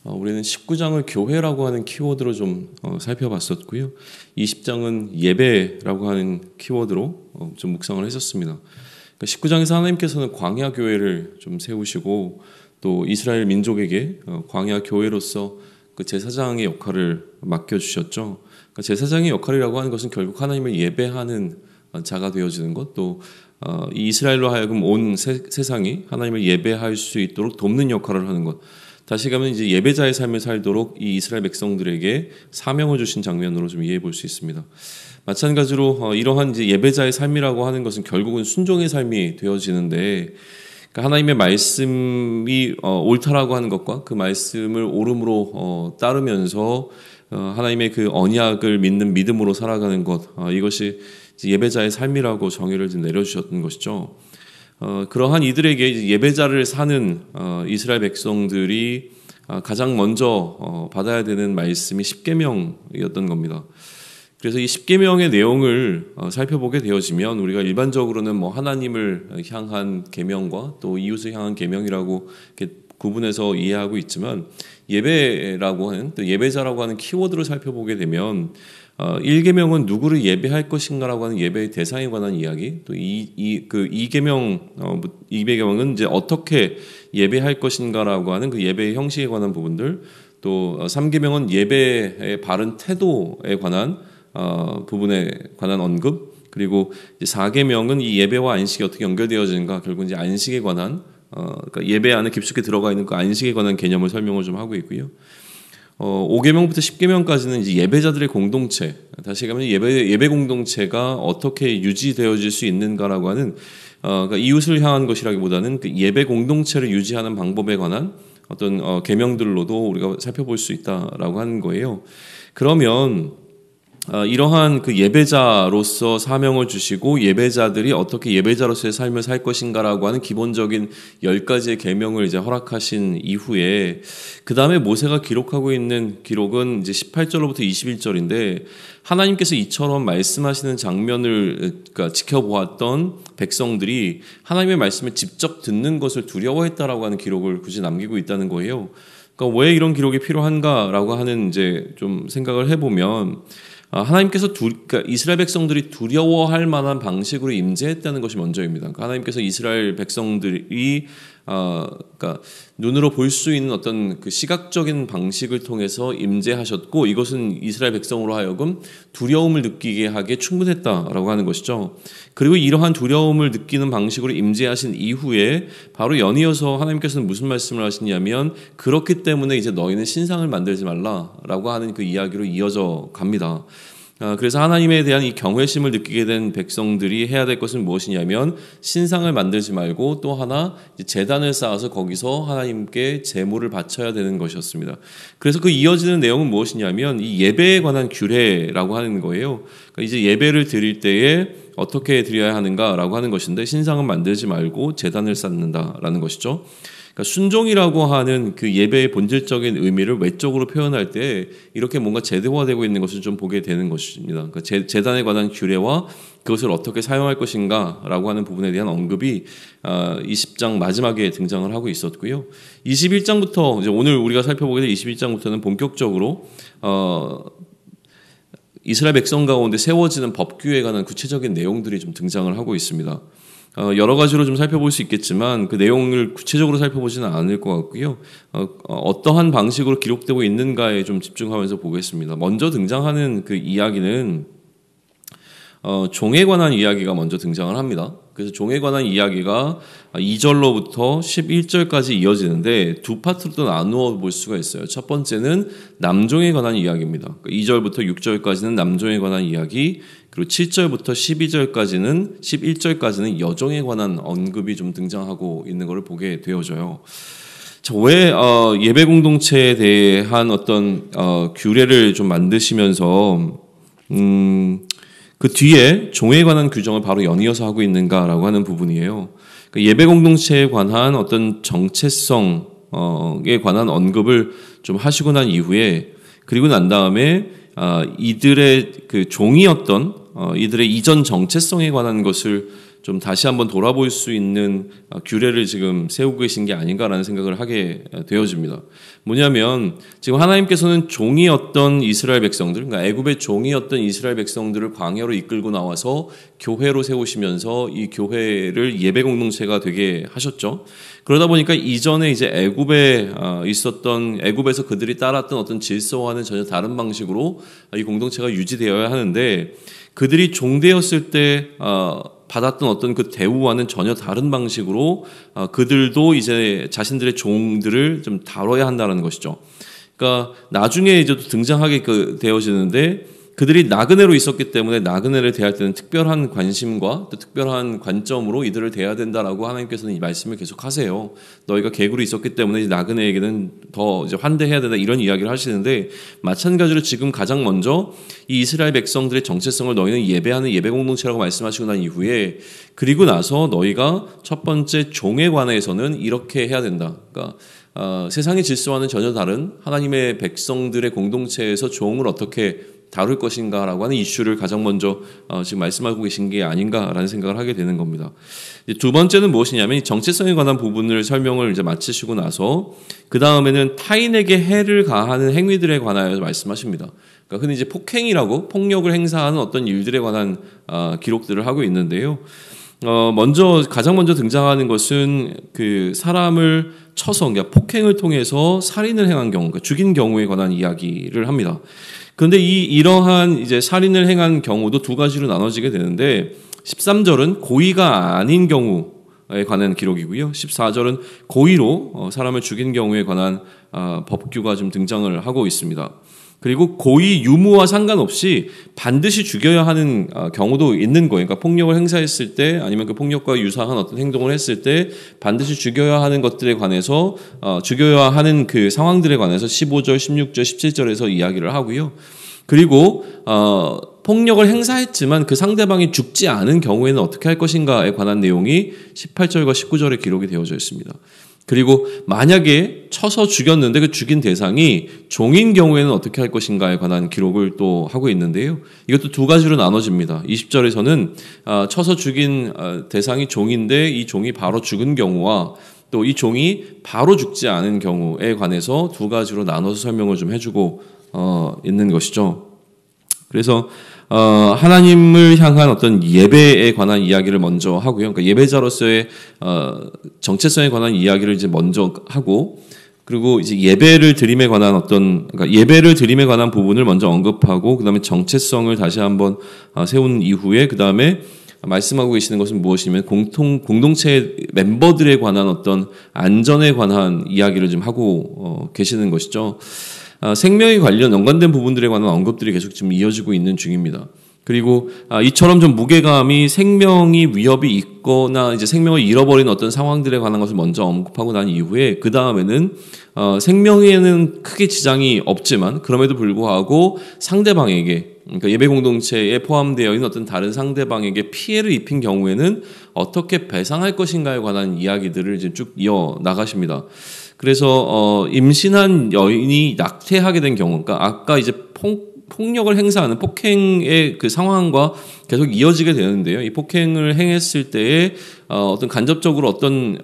우리는 19장을 교회라고 하는 키워드로 좀 살펴봤었고요. 20장은 예배라고 하는 키워드로 좀 묵상을 했었습니다. 그러니까 19장에서 하나님께서는 광야 교회를 좀 세우시고 또 이스라엘 민족에게 광야 교회로서 그 제사장의 역할을 맡겨주셨죠. 그러니까 제사장의 역할이라고 하는 것은 결국 하나님을 예배하는 자가 되어지는 것, 또 이 이스라엘로 하여금 온 세상이 하나님을 예배할 수 있도록 돕는 역할을 하는 것. 다시 가면 이제 예배자의 삶을 살도록 이 이스라엘 백성들에게 사명을 주신 장면으로 좀 이해해 볼 수 있습니다. 마찬가지로 이러한 이제 예배자의 삶이라고 하는 것은 결국은 순종의 삶이 되어지는데, 그러니까 하나님의 말씀이 옳다라고 하는 것과 그 말씀을 옳음으로 따르면서 하나님의 그 언약을 믿는 믿음으로 살아가는 것, 이것이 예배자의 삶이라고 정의를 좀 내려주셨던 것이죠. 그러한 이들에게 예배자를 사는 이스라엘 백성들이 가장 먼저 받아야 되는 말씀이 십계명이었던 겁니다. 그래서 이 십계명의 내용을 살펴보게 되어지면 우리가 일반적으로는 뭐 하나님을 향한 계명과 또 이웃을 향한 계명이라고 이렇게 구분해서 이해하고 있지만, 예배라고 하는, 또 예배자라고 하는 키워드를 살펴보게 되면 1계명은 누구를 예배할 것인가라고 하는 예배의 대상에 관한 이야기, 또 2계명은 이제 어떻게 예배할 것인가라고 하는 그 예배의 형식에 관한 부분들, 또 3계명은 예배의 바른 태도에 관한 부분에 관한 언급, 그리고 4계명은 이 예배와 안식이 어떻게 연결되어지는가, 결국 이제 안식에 관한 그러니까 예배 안에 깊숙이 들어가 있는 그 안식에 관한 개념을 설명을 좀 하고 있고요. 5계명부터 10계명까지는 이제 예배자들의 공동체, 다시 가면 예배 공동체가 어떻게 유지되어질 수 있는가라고 하는 그러니까 이웃을 향한 것이라기보다는 그 예배 공동체를 유지하는 방법에 관한 어떤 계명들로도 우리가 살펴볼 수 있다라고 하는 거예요. 그러면 이러한 그 예배자로서 사명을 주시고 예배자들이 어떻게 예배자로서의 삶을 살 것인가라고 하는 기본적인 10가지의 계명을 이제 허락하신 이후에, 그 다음에 모세가 기록하고 있는 기록은 이제 18절로부터 21절인데, 하나님께서 이처럼 말씀하시는 장면을 그러니까 지켜보았던 백성들이 하나님의 말씀을 직접 듣는 것을 두려워했다라고 하는 기록을 굳이 남기고 있다는 거예요. 그러니까 왜 이런 기록이 필요한가라고 하는 이제 좀 생각을 해보면, 하나님께서 그러니까 이스라엘 백성들이 두려워할 만한 방식으로 임재했다는 것이 먼저입니다. 그러니까 하나님께서 이스라엘 백성들이 그러니까 눈으로 볼 수 있는 어떤 그 시각적인 방식을 통해서 임재하셨고, 이것은 이스라엘 백성으로 하여금 두려움을 느끼게 하기에 충분했다라고 하는 것이죠. 그리고 이러한 두려움을 느끼는 방식으로 임재하신 이후에 바로 연이어서 하나님께서는 무슨 말씀을 하시냐면, 그렇기 때문에 이제 너희는 신상을 만들지 말라라고 하는 그 이야기로 이어져 갑니다. 그래서 하나님에 대한 이 경외심을 느끼게 된 백성들이 해야 될 것은 무엇이냐면, 신상을 만들지 말고 또 하나 제단을 쌓아서 거기서 하나님께 제물을 바쳐야 되는 것이었습니다. 그래서 그 이어지는 내용은 무엇이냐면 이 예배에 관한 규례라고 하는 거예요. 그러니까 이제 예배를 드릴 때에 어떻게 드려야 하는가라고 하는 것인데, 신상은 만들지 말고 제단을 쌓는다라는 것이죠. 그러니까 순종이라고 하는 그 예배의 본질적인 의미를 외적으로 표현할 때 이렇게 뭔가 제도화되고 있는 것을 좀 보게 되는 것입니다. 그러니까 제단에 관한 규례와 그것을 어떻게 사용할 것인가라고 하는 부분에 대한 언급이 20장 마지막에 등장을 하고 있었고요. 21장부터 이제 오늘 우리가 살펴보게 될 21장부터는 본격적으로 이스라엘 백성 가운데 세워지는 법규에 관한 구체적인 내용들이 좀 등장을 하고 있습니다. 여러 가지로 좀 살펴볼 수 있겠지만 그 내용을 구체적으로 살펴보지는 않을 것 같고요. 어떠한 방식으로 기록되고 있는가에 좀 집중하면서 보겠습니다. 먼저 등장하는 그 이야기는 종에 관한 이야기가 먼저 등장을 합니다. 그래서 종에 관한 이야기가 2절로부터 11절까지 이어지는데 두 파트로 또 나누어 볼 수가 있어요. 첫 번째는 남종에 관한 이야기입니다. 2절부터 6절까지는 남종에 관한 이야기, 그리고 7절부터 11절까지는 여종에 관한 언급이 좀 등장하고 있는 것을 보게 되어져요. 자, 왜 예배 공동체에 대한 어떤 규례를 좀 만드시면서 그 뒤에 종에 관한 규정을 바로 연이어서 하고 있는가라고 하는 부분이에요. 그러니까 예배 공동체에 관한 어떤 정체성에 관한 언급을 좀 하시고 난 이후에, 그리고 난 다음에 이들의 그 종이었던 이들의 이전 정체성에 관한 것을 좀 다시 한번 돌아볼 수 있는 규례를 지금 세우고 계신 게 아닌가라는 생각을 하게 되어집니다. 뭐냐면 지금 하나님께서는 종이었던 이스라엘 백성들, 그러니까 애굽의 종이었던 이스라엘 백성들을 광야로 이끌고 나와서 교회로 세우시면서 이 교회를 예배 공동체가 되게 하셨죠. 그러다 보니까 이전에 이제 애굽에 있었던, 애굽에서 그들이 따랐던 어떤 질서와는 전혀 다른 방식으로 이 공동체가 유지되어야 하는데, 그들이 종되었을 때 받았던 어떤 그 대우와는 전혀 다른 방식으로 그들도 이제 자신들의 종들을 좀 다뤄야 한다는 것이죠. 그러니까 나중에 이제 또 등장하게 되어지는데, 그들이 나그네로 있었기 때문에 나그네를 대할 때는 특별한 관심과 또 특별한 관점으로 이들을 대해야 된다라고 하나님께서는 이 말씀을 계속 하세요. 너희가 개구로 있었기 때문에 나그네에게는 더 이제 환대해야 된다, 이런 이야기를 하시는데, 마찬가지로 지금 가장 먼저 이 이스라엘 백성들의 정체성을 너희는 예배하는 예배 공동체라고 말씀하시고 난 이후에, 그리고 나서 너희가 첫 번째 종에 관해서는 이렇게 해야 된다. 그러니까 세상의 질서와는 전혀 다른 하나님의 백성들의 공동체에서 종을 어떻게 다룰 것인가라고 하는 이슈를 가장 먼저 지금 말씀하고 계신 게 아닌가라는 생각을 하게 되는 겁니다. 두 번째는 무엇이냐면, 이 정체성에 관한 부분을 설명을 이제 마치시고 나서 그 다음에는 타인에게 해를 가하는 행위들에 관하여 말씀하십니다. 그러니까 흔히 이제 폭행이라고 폭력을 행사하는 어떤 일들에 관한 기록들을 하고 있는데요. 가장 먼저 등장하는 것은 그 사람을 쳐서, 그러니까 폭행을 통해서 살인을 행한 경우, 그러니까 죽인 경우에 관한 이야기를 합니다. 그런데 이러한 이제 살인을 행한 경우도 두 가지로 나눠지게 되는데, 13절은 고의가 아닌 경우에 관한 기록이고요. 14절은 고의로 사람을 죽인 경우에 관한 법규가 좀 등장을 하고 있습니다. 그리고 고의 유무와 상관없이 반드시 죽여야 하는 경우도 있는 거예요. 그러니까 폭력을 행사했을 때, 아니면 그 폭력과 유사한 어떤 행동을 했을 때 반드시 죽여야 하는 것들에 관해서, 죽여야 하는 그 상황들에 관해서 15절, 16절, 17절에서 이야기를 하고요. 그리고 폭력을 행사했지만 그 상대방이 죽지 않은 경우에는 어떻게 할 것인가에 관한 내용이 18절과 19절에 기록이 되어져 있습니다. 그리고 만약에 쳐서 죽였는데 그 죽인 대상이 종인 경우에는 어떻게 할 것인가에 관한 기록을 또 하고 있는데요. 이것도 두 가지로 나눠집니다. 20절에서는 쳐서 죽인 대상이 종인데 이 종이 바로 죽은 경우와 또 이 종이 바로 죽지 않은 경우에 관해서 두 가지로 나눠서 설명을 좀 해주고 있는 것이죠. 그래서 하나님을 향한 어떤 예배에 관한 이야기를 먼저 하고요. 그러니까 예배자로서의 정체성에 관한 이야기를 이제 먼저 하고, 그리고 이제 예배를 드림에 관한 그러니까 예배를 드림에 관한 부분을 먼저 언급하고, 그다음에 정체성을 다시 한번 세운 이후에 그다음에 말씀하고 계시는 것은 무엇이냐면 공동체 멤버들에 관한 어떤 안전에 관한 이야기를 좀 하고 계시는 것이죠. 생명에 관련 연관된 부분들에 관한 언급들이 계속 지금 이어지고 있는 중입니다. 그리고 이처럼 좀 무게감이 생명이 위협이 있거나 이제 생명을 잃어버린 어떤 상황들에 관한 것을 먼저 언급하고 난 이후에 그 다음에는 생명에는 크게 지장이 없지만 그럼에도 불구하고 상대방에게, 그러니까 예배 공동체에 포함되어 있는 어떤 다른 상대방에게 피해를 입힌 경우에는 어떻게 배상할 것인가에 관한 이야기들을 이제 쭉 이어 나가십니다. 그래서 임신한 여인이 낙태하게 된 경우, 그러니까 아까 이제 폭력을 행사하는 폭행의 그 상황과 계속 이어지게 되는데요. 이 폭행을 행했을 때에 어떤 간접적으로 어떤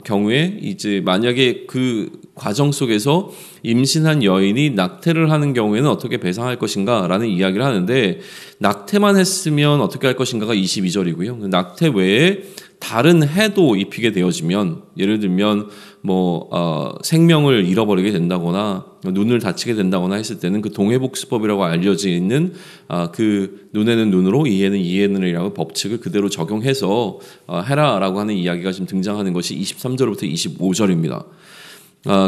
경우에 이제 만약에 그 과정 속에서 임신한 여인이 낙태를 하는 경우에는 어떻게 배상할 것인가라는 이야기를 하는데, 낙태만 했으면 어떻게 할 것인가가 22절이고요. 낙태 외에 다른 해도 입히게 되어지면, 예를 들면 생명을 잃어버리게 된다거나 눈을 다치게 된다거나 했을 때는 그 동해복수법이라고 알려져 있는 그 눈에는 눈으로 이에는 이에는이라고 법칙을 그대로 적용해서 해라라고 하는 이야기가 지금 등장하는 것이 23절부터 25절입니다.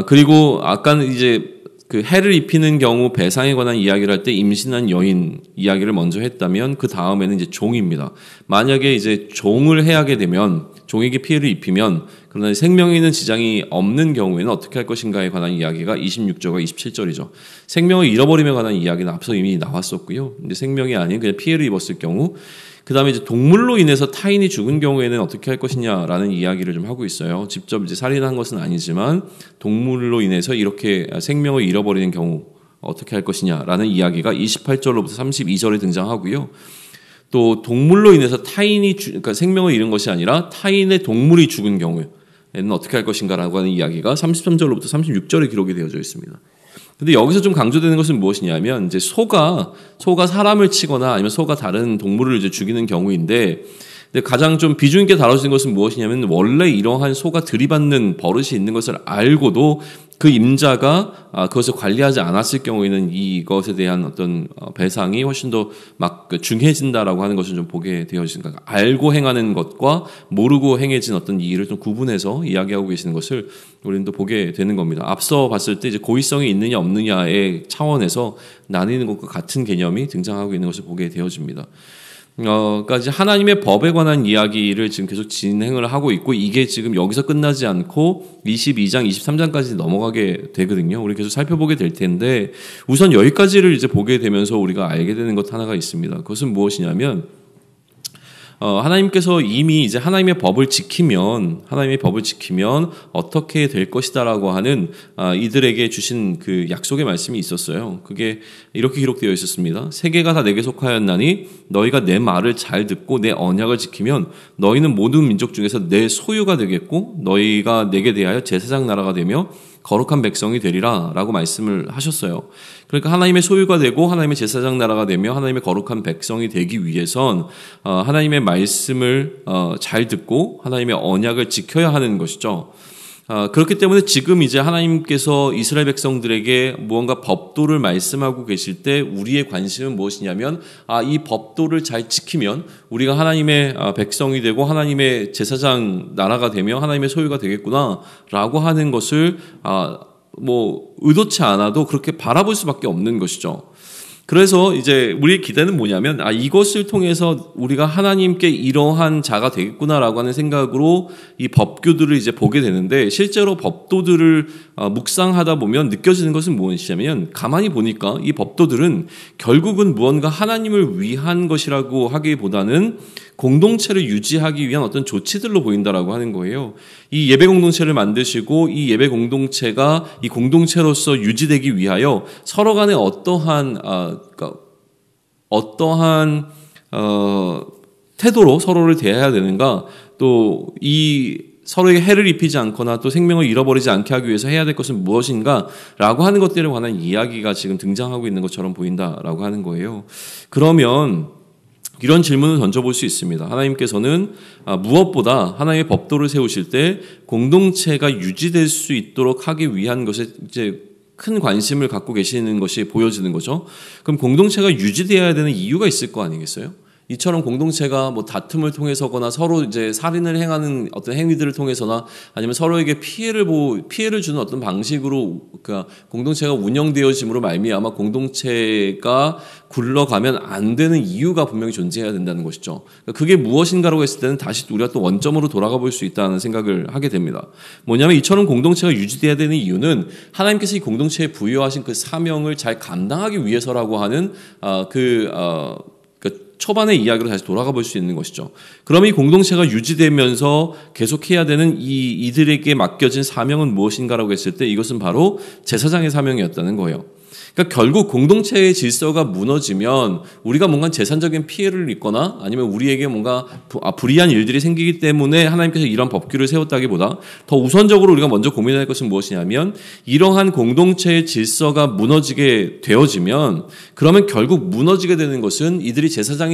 그리고 아까는 이제 그 해를 입히는 경우 배상에 관한 이야기를 할 때 임신한 여인 이야기를 먼저 했다면, 그 다음에는 이제 종입니다. 만약에 이제 종을 해하게 되면, 종에게 피해를 입히면, 그러나 생명에는 지장이 없는 경우에는 어떻게 할 것인가에 관한 이야기가 26절과 27절이죠. 생명을 잃어버림에 관한 이야기는 앞서 이미 나왔었고요. 이제 생명이 아닌 그냥 피해를 입었을 경우, 그 다음에 이제 동물로 인해서 타인이 죽은 경우에는 어떻게 할 것이냐라는 이야기를 좀 하고 있어요. 직접 이제 살인한 것은 아니지만 동물로 인해서 이렇게 생명을 잃어버리는 경우 어떻게 할 것이냐라는 이야기가 28절로부터 32절에 등장하고요. 또 동물로 인해서 타인이 그러니까 생명을 잃은 것이 아니라 타인의 동물이 죽은 경우에는 어떻게 할 것인가라고 하는 이야기가 33절로부터 36절에 기록이 되어져 있습니다. 근데 여기서 좀 강조되는 것은 무엇이냐면 이제 소가 사람을 치거나 아니면 소가 다른 동물을 이제 죽이는 경우인데, 근데 가장 좀 비중 있게 다뤄지는 것은 무엇이냐면 원래 이러한 소가 들이받는 버릇이 있는 것을 알고도 그 임자가 그것을 관리하지 않았을 경우에는 이것에 대한 어떤 배상이 훨씬 더 막 중해진다라고 하는 것을 좀 보게 되어진다. 알고 행하는 것과 모르고 행해진 어떤 이 일을 좀 구분해서 이야기하고 계시는 것을 우리는 또 보게 되는 겁니다. 앞서 봤을 때 이제 고의성이 있느냐 없느냐의 차원에서 나뉘는 것과 같은 개념이 등장하고 있는 것을 보게 되어집니다. 그러니까 이제 하나님의 법에 관한 이야기를 지금 계속 진행을 하고 있고, 이게 지금 여기서 끝나지 않고 22장, 23장까지 넘어가게 되거든요. 우리 계속 살펴보게 될 텐데, 우선 여기까지를 이제 보게 되면서 우리가 알게 되는 것 하나가 있습니다. 그것은 무엇이냐면, 하나님께서 이미 이제 하나님의 법을 지키면 어떻게 될 것이다라고 하는 이들에게 주신 그 약속의 말씀이 있었어요. 그게 이렇게 기록되어 있었습니다. 세계가 다 내게 속하였나니 너희가 내 말을 잘 듣고 내 언약을 지키면 너희는 모든 민족 중에서 내 소유가 되겠고 너희가 내게 대하여 제사장 나라가 되며 거룩한 백성이 되리라 라고 말씀을 하셨어요. 그러니까 하나님의 소유가 되고 하나님의 제사장 나라가 되며 하나님의 거룩한 백성이 되기 위해선 하나님의 말씀을 잘 듣고 하나님의 언약을 지켜야 하는 것이죠. 그렇기 때문에 지금 이제 하나님께서 이스라엘 백성들에게 무언가 법도를 말씀하고 계실 때 우리의 관심은 무엇이냐면, 이 법도를 잘 지키면 우리가 하나님의 백성이 되고 하나님의 제사장 나라가 되며 하나님의 소유가 되겠구나라고 하는 것을 의도치 않아도 그렇게 바라볼 수밖에 없는 것이죠. 그래서 이제 우리의 기대는 뭐냐면, 이것을 통해서 우리가 하나님께 이러한 자가 되겠구나라고 하는 생각으로 이 법규들을 이제 보게 되는데, 실제로 법도들을 묵상하다 보면 느껴지는 것은 무엇이냐면, 가만히 보니까 이 법도들은 결국은 무언가 하나님을 위한 것이라고 하기보다는 공동체를 유지하기 위한 어떤 조치들로 보인다라고 하는 거예요. 이 예배 공동체를 만드시고 이 예배 공동체가 이 공동체로서 유지되기 위하여 서로 간에 어떠한 태도로 서로를 대해야 되는가, 또 이 서로에게 해를 입히지 않거나 또 생명을 잃어버리지 않게 하기 위해서 해야 될 것은 무엇인가라고 하는 것들에 관한 이야기가 지금 등장하고 있는 것처럼 보인다라고 하는 거예요. 그러면 이런 질문을 던져볼 수 있습니다. 하나님께서는 무엇보다 하나님의 법도를 세우실 때 공동체가 유지될 수 있도록 하기 위한 것에 이제 큰 관심을 갖고 계시는 것이 보여지는 거죠. 그럼 공동체가 유지되어야 되는 이유가 있을 거 아니겠어요? 이처럼 공동체가 다툼을 통해서거나 서로 이제 살인을 행하는 어떤 행위들을 통해서나 아니면 서로에게 피해를 주는 어떤 방식으로 그러니까 공동체가 운영되어짐으로 말미암아 공동체가 굴러가면 안 되는 이유가 분명히 존재해야 된다는 것이죠. 그게 무엇인가라고 했을 때는 다시 우리가 또 원점으로 돌아가 볼 수 있다는 생각을 하게 됩니다. 뭐냐면 이처럼 공동체가 유지돼야 되는 이유는 하나님께서 이 공동체에 부여하신 그 사명을 잘 감당하기 위해서라고 하는 초반의 이야기로 다시 돌아가 볼 수 있는 것이죠. 그럼 이 공동체가 유지되면서 계속해야 되는 이들에게 맡겨진 사명은 무엇인가라고 했을 때 이것은 바로 제사장의 사명이었다는 거예요. 그러니까 결국 공동체의 질서가 무너지면 우리가 뭔가 재산적인 피해를 입거나 아니면 우리에게 뭔가 불이한 일들이 생기기 때문에 하나님께서 이런 법규를 세웠다기보다 더 우선적으로 우리가 먼저 고민할 것은 무엇이냐면, 이러한 공동체의 질서가 무너지게 되어지면 그러면 결국 무너지게 되는 것은 이들이 제사장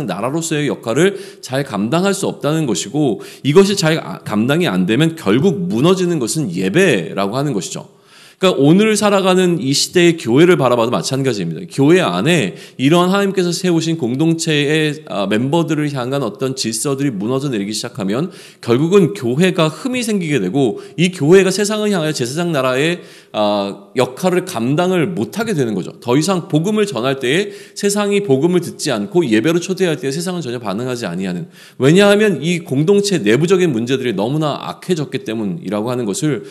나라로서의 역할을 잘 감당할 수 없다는 것이고, 이것이 잘 감당이 안 되면 결국 무너지는 것은 예배라고 하는 것이죠. 그러니까 오늘 살아가는 이 시대의 교회를 바라봐도 마찬가지입니다. 교회 안에 이러한 하나님께서 세우신 공동체의 멤버들을 향한 어떤 질서들이 무너져 내리기 시작하면 결국은 교회가 흠이 생기게 되고, 이 교회가 세상을 향하여 제사장 나라의 역할을 감당을 못하게 되는 거죠. 더 이상 복음을 전할 때에 세상이 복음을 듣지 않고 예배로 초대할 때에 세상은 전혀 반응하지 아니하는, 왜냐하면 이 공동체 내부적인 문제들이 너무나 악해졌기 때문이라고 하는 것을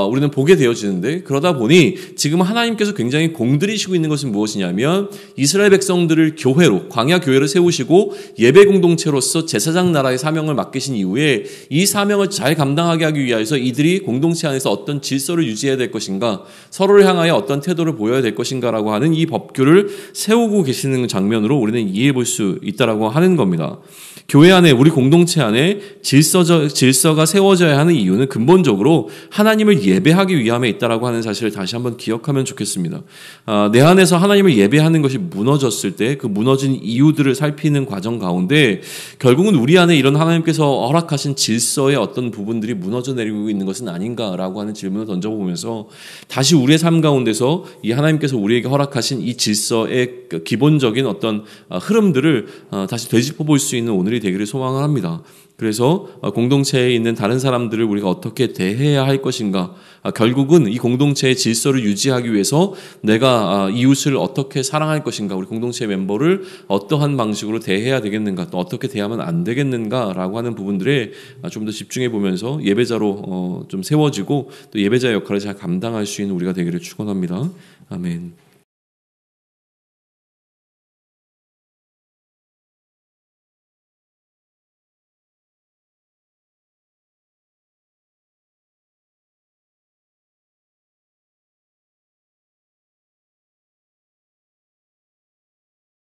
우리는 보게 되어지는데, 그러다 보니 지금 하나님께서 굉장히 공들이시고 있는 것은 무엇이냐면 이스라엘 백성들을 교회로, 광야 교회를 세우시고 예배 공동체로서 제사장 나라의 사명을 맡기신 이후에 이 사명을 잘 감당하게 하기 위해서 이들이 공동체 안에서 어떤 질서를 유지해야 될 것인가, 서로를 향하여 어떤 태도를 보여야 될 것인가라고 하는 이 법규를 세우고 계시는 장면으로 우리는 이해해 볼 수 있다라고 하는 겁니다. 교회 안에, 우리 공동체 안에 질서가 세워져야 하는 이유는 근본적으로 하나님을 예배하기 위함에 있다라고 하는 사실을 다시 한번 기억하면 좋겠습니다. 내 안에서 하나님을 예배하는 것이 무너졌을 때 그 무너진 이유들을 살피는 과정 가운데 결국은 우리 안에 이런 하나님께서 허락하신 질서의 어떤 부분들이 무너져 내리고 있는 것은 아닌가라고 하는 질문을 던져보면서 다시 우리의 삶 가운데서 이 하나님께서 우리에게 허락하신 이 질서의 기본적인 어떤 흐름들을 다시 되짚어 볼 수 있는 오늘이 되기를 소망을 합니다. 그래서 공동체에 있는 다른 사람들을 우리가 어떻게 대해야 할 것인가, 결국은 이 공동체의 질서를 유지하기 위해서 내가 이웃을 어떻게 사랑할 것인가, 우리 공동체 멤버를 어떠한 방식으로 대해야 되겠는가, 또 어떻게 대하면 안 되겠는가라고 하는 부분들에 좀 더 집중해 보면서 예배자로 좀 세워지고 또 예배자의 역할을 잘 감당할 수 있는 우리가 되기를 축원합니다. 아멘.